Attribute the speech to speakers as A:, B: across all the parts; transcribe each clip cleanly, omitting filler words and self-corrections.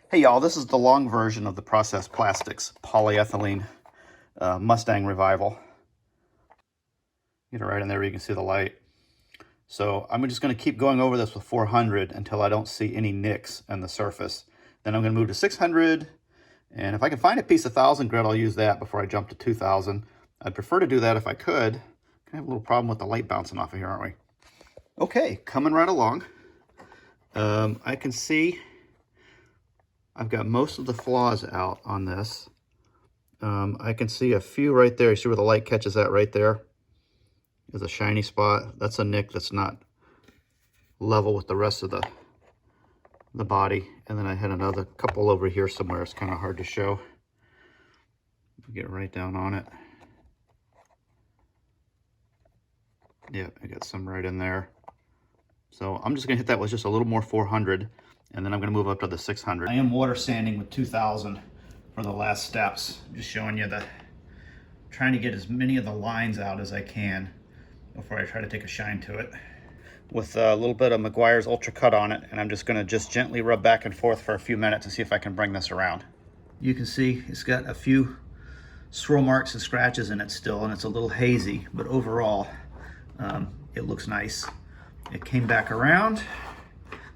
A: Hey y'all, this is the long version of the processed plastics polyethylene Mustang revival. Get it right in there where you can see the light. So I'm just going to keep going over this with 400 until I don't see any nicks in the surface. Then I'm going to move to 600, and if I can find a piece of 1000 grit, I'll use that before I jump to 2000. I'd prefer to do that if I could. I have a little problem with the light bouncing off of here, aren't we? Okay, coming right along. I can see I've got most of the flaws out on this. I can see a few right there. You see where the light catches that right there? There's a shiny spot. That's a nick that's not level with the rest of the body. And then I had another couple over here somewhere. It's kind of hard to show. Get right down on it. Yeah, I got some right in there. So I'm just gonna hit that with just a little more 400, and then I'm gonna move up to the 600. I am water sanding with 2000 for the last steps. Just showing you trying to get as many of the lines out as I can before I try to take a shine to it. With a little bit of Meguiar's Ultra Cut on it, and I'm just gonna gently rub back and forth for a few minutes and see if I can bring this around. You can see it's got a few swirl marks and scratches in it still, and it's a little hazy, but overall it looks nice. It came back around.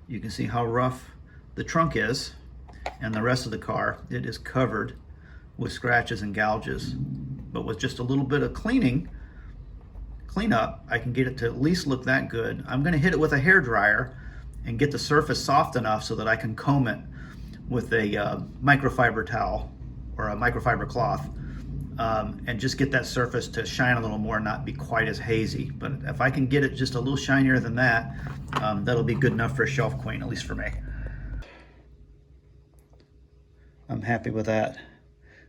A: You can see how rough the trunk is, and the rest of the car, it is covered with scratches and gouges. But with just a little bit of cleanup, I can get it to at least look that good. I'm gonna hit it with a hair dryer and get the surface soft enough so that I can comb it with a microfiber towel or a microfiber cloth, and just get that surface to shine a little more and not be quite as hazy. But if I can get it just a little shinier than that, that'll be good enough for a shelf queen, at least for me. I'm happy with that.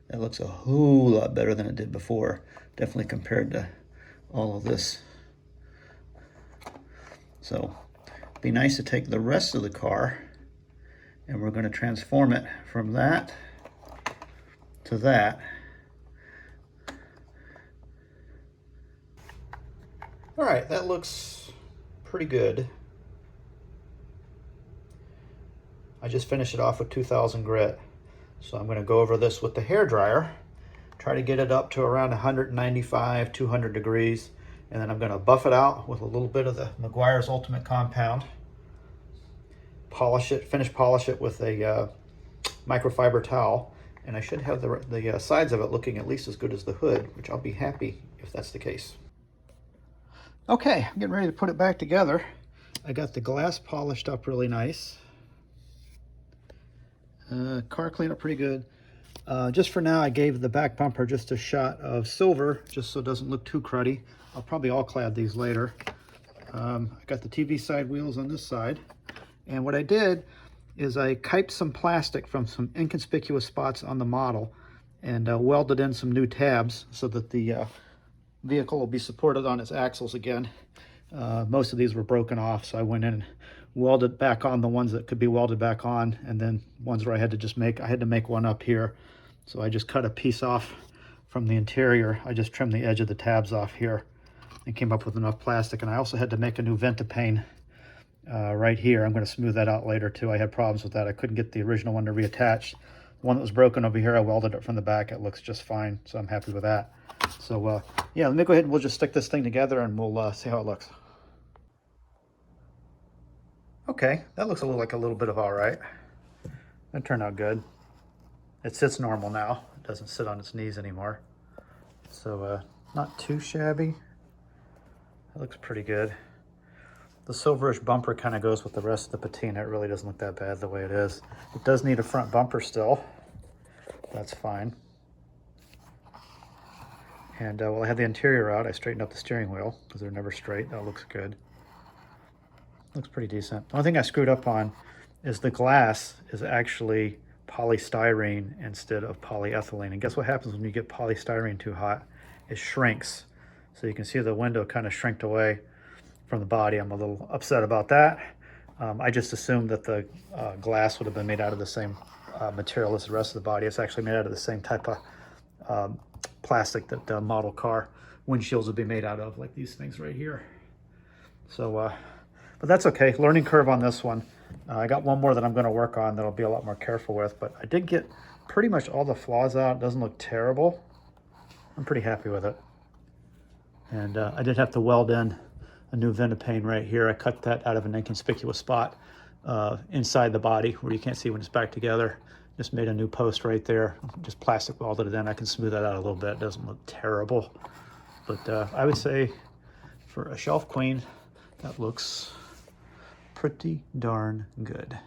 A: That looks a whole lot better than it did before, definitely compared to all of this. So it'd be nice to take the rest of the car, and we're going to transform it from that to that. All right, that looks pretty good. I just finished it off with 2000 grit. So I'm going to go over this with the hair dryer, try to get it up to around 195, 200 degrees, and then I'm going to buff it out with a little bit of the Meguiar's Ultimate Compound. Polish it, finish polish it with a microfiber towel, and I should have the sides of it looking at least as good as the hood, which I'll be happy if that's the case. Okay, I'm getting ready to put it back together. I got the glass polished up really nice. Car cleaned up pretty good. Just for now, I gave the back bumper just a shot of silver, just so it doesn't look too cruddy. I'll probably all clad these later. I got the TV side wheels on this side. And what I did is I kiped some plastic from some inconspicuous spots on the model and welded in some new tabs so that the vehicle will be supported on its axles again. Most of these were broken off, so I went in and welded back on the ones that could be welded back on, and then ones where I had to make one up here. So I just cut a piece off from the interior. I just trimmed the edge of the tabs off here and came up with enough plastic. And I also had to make a new ventapane right here. I'm going to smooth that out later too. I had problems with that. I couldn't get the original one to reattach. The one that was broken over here, I welded it from the back. It looks just fine, so I'm happy with that. So yeah, let me go ahead and we'll just stick this thing together and we'll see how it looks. Okay, that looks like a little bit of all right. That turned out good. It sits normal now. It doesn't sit on its knees anymore. So not too shabby. That looks pretty good. The silverish bumper kind of goes with the rest of the patina. It really doesn't look that bad the way it is. It does need a front bumper still. That's fine. And while I had the interior out, I straightened up the steering wheel because they're never straight. That looks good. Looks pretty decent. The only thing I screwed up on is the glass is actually polystyrene instead of polyethylene. And guess what happens when you get polystyrene too hot? It shrinks. So you can see the window kind of shrinked away from the body. I'm a little upset about that. I just assumed that the glass would have been made out of the same material as the rest of the body. It's actually made out of the same type of plastic that model car windshields would be made out of, like these things right here. So but that's okay. Learning curve on this one. I got one more that I'm going to work on that I'll be a lot more careful with, but I did get pretty much all the flaws out. It doesn't look terrible. I'm pretty happy with it. And I did have to weld in a new Ventapane right here. I cut that out of an inconspicuous spot inside the body where you can't see when it's back together. Just made a new post right there. Just plastic welded it in. I can smooth that out a little bit. It doesn't look terrible. But I would say for a shelf queen, that looks pretty darn good.